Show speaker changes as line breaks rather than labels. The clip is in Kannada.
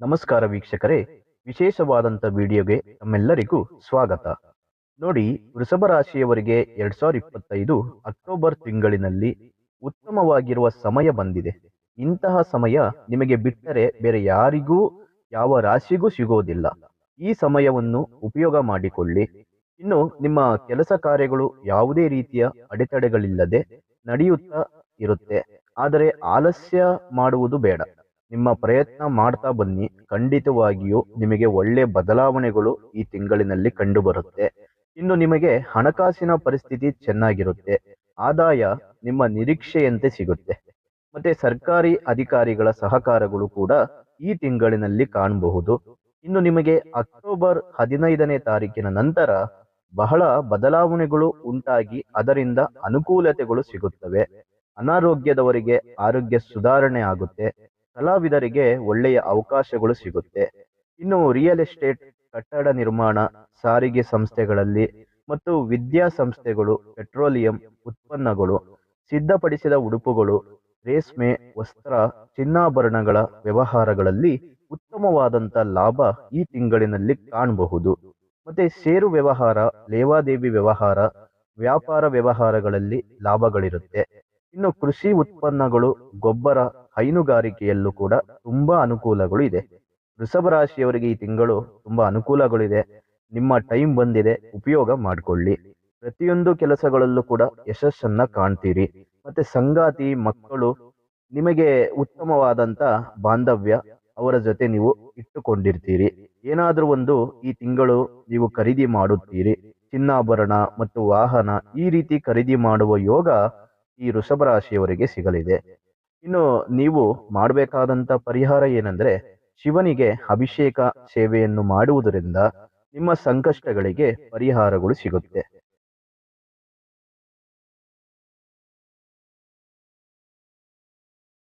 ನಮಸ್ಕಾರ ವೀಕ್ಷಕರೇ, ವಿಶೇಷವಾದಂಥ ವಿಡಿಯೋಗೆ ತಮ್ಮೆಲ್ಲರಿಗೂ ಸ್ವಾಗತ. ನೋಡಿ, ವೃಷಭ ರಾಶಿಯವರಿಗೆ 2025 ಅಕ್ಟೋಬರ್ ತಿಂಗಳಿನಲ್ಲಿ ಉತ್ತಮವಾಗಿರುವ ಸಮಯ ಬಂದಿದೆ. ಇಂತಹ ಸಮಯ ನಿಮಗೆ ಬಿಟ್ಟರೆ ಬೇರೆ ಯಾರಿಗೂ, ಯಾವ ರಾಶಿಗೂ ಸಿಗೋದಿಲ್ಲ. ಈ ಸಮಯವನ್ನು ಉಪಯೋಗ ಮಾಡಿಕೊಳ್ಳಿ. ಇನ್ನು ನಿಮ್ಮ ಕೆಲಸ ಕಾರ್ಯಗಳು ಯಾವುದೇ ರೀತಿಯ ಅಡೆತಡೆಗಳಿಲ್ಲದೆ ನಡೆಯುತ್ತಾ ಇರುತ್ತೆ. ಆದರೆ ಆಲಸ್ಯ ಮಾಡುವುದು ಬೇಡ. ನಿಮ್ಮ ಪ್ರಯತ್ನ ಮಾಡ್ತಾ ಬನ್ನಿ. ಖಂಡಿತವಾಗಿಯೂ ನಿಮಗೆ ಒಳ್ಳೆ ಬದಲಾವಣೆಗಳು ಈ ತಿಂಗಳಿನಲ್ಲಿ ಕಂಡುಬರುತ್ತೆ. ಇನ್ನು ನಿಮಗೆ ಹಣಕಾಸಿನ ಪರಿಸ್ಥಿತಿ ಚೆನ್ನಾಗಿರುತ್ತೆ. ಆದಾಯ ನಿಮ್ಮ ನಿರೀಕ್ಷೆಯಂತೆ ಸಿಗುತ್ತೆ. ಮತ್ತೆ ಸರ್ಕಾರಿ ಅಧಿಕಾರಿಗಳ ಸಹಕಾರಗಳು ಕೂಡ ಈ ತಿಂಗಳಿನಲ್ಲಿ ಕಾಣಬಹುದು. ಇನ್ನು ನಿಮಗೆ ಅಕ್ಟೋಬರ್ 15ನೇ ತಾರೀಕಿನ ನಂತರ ಬಹಳ ಬದಲಾವಣೆಗಳು ಉಂಟಾಗಿ ಅದರಿಂದ ಅನುಕೂಲತೆಗಳು ಸಿಗುತ್ತವೆ. ಅನಾರೋಗ್ಯದವರಿಗೆ ಆರೋಗ್ಯ ಸುಧಾರಣೆ ಆಗುತ್ತೆ. ಕಲಾವಿದರಿಗೆ ಒಳ್ಳೆಯ ಅವಕಾಶಗಳು ಸಿಗುತ್ತೆ. ಇನ್ನು ರಿಯಲ್ ಎಸ್ಟೇಟ್, ಕಟ್ಟಡ ನಿರ್ಮಾಣ, ಸಾರಿಗೆ ಸಂಸ್ಥೆಗಳಲ್ಲಿ ಮತ್ತು ವಿದ್ಯಾಸಂಸ್ಥೆಗಳು, ಪೆಟ್ರೋಲಿಯಂ ಉತ್ಪನ್ನಗಳು, ಸಿದ್ಧಪಡಿಸಿದ ಉಡುಪುಗಳು, ರೇಷ್ಮೆ, ವಸ್ತ್ರ, ಚಿನ್ನಾಭರಣಗಳ ವ್ಯವಹಾರಗಳಲ್ಲಿ ಉತ್ತಮವಾದಂಥ ಲಾಭ ಈ ತಿಂಗಳಿನಲ್ಲಿ ಕಾಣಬಹುದು. ಮತ್ತೆ ಷೇರು ವ್ಯವಹಾರ, ಲೇವಾದೇವಿ ವ್ಯವಹಾರ, ವ್ಯಾಪಾರ ವ್ಯವಹಾರಗಳಲ್ಲಿ ಲಾಭಗಳಿರುತ್ತೆ. ಇನ್ನು ಕೃಷಿ ಉತ್ಪನ್ನಗಳು, ಗೊಬ್ಬರ, ಹೈನುಗಾರಿಕೆಯಲ್ಲೂ ಕೂಡ ತುಂಬಾ ಅನುಕೂಲಗಳು ಇದೆ. ವೃಷಭ ರಾಶಿಯವರಿಗೆ ಈ ತಿಂಗಳು ತುಂಬಾ ಅನುಕೂಲಗಳಿದೆ. ನಿಮ್ಮ ಟೈಮ್ ಬಂದಿದೆ, ಉಪಯೋಗ ಮಾಡಿಕೊಳ್ಳಿ. ಪ್ರತಿಯೊಂದು ಕೆಲಸಗಳಲ್ಲೂ ಕೂಡ ಯಶಸ್ಸನ್ನ ಕಾಣ್ತೀರಿ. ಮತ್ತೆ ಸಂಗಾತಿ, ಮಕ್ಕಳು, ನಿಮಗೆ ಉತ್ತಮವಾದಂತ ಬಾಂಧವ್ಯ, ಅವರ ಜೊತೆ ನೀವು ಇಟ್ಟುಕೊಂಡಿರ್ತೀರಿ. ಏನಾದ್ರೂ ಒಂದು ಈ ತಿಂಗಳು ನೀವು ಖರೀದಿ ಮಾಡುತ್ತೀರಿ. ಚಿನ್ನಾಭರಣ ಮತ್ತು ವಾಹನ ಈ ರೀತಿ ಖರೀದಿ ಮಾಡುವ ಯೋಗ ಈ ವೃಷಭ ರಾಶಿಯವರಿಗೆ ಸಿಗಲಿದೆ. ಇನ್ನು ನೀವು ಮಾಡಬೇಕಾದಂತ ಪರಿಹಾರ ಏನಂದ್ರೆ, ಶಿವನಿಗೆ ಅಭಿಷೇಕ ಸೇವೆಯನ್ನು ಮಾಡುವುದರಿಂದ ನಿಮ್ಮ ಸಂಕಷ್ಟಗಳಿಗೆ ಪರಿಹಾರಗಳು ಸಿಗುತ್ತೆ.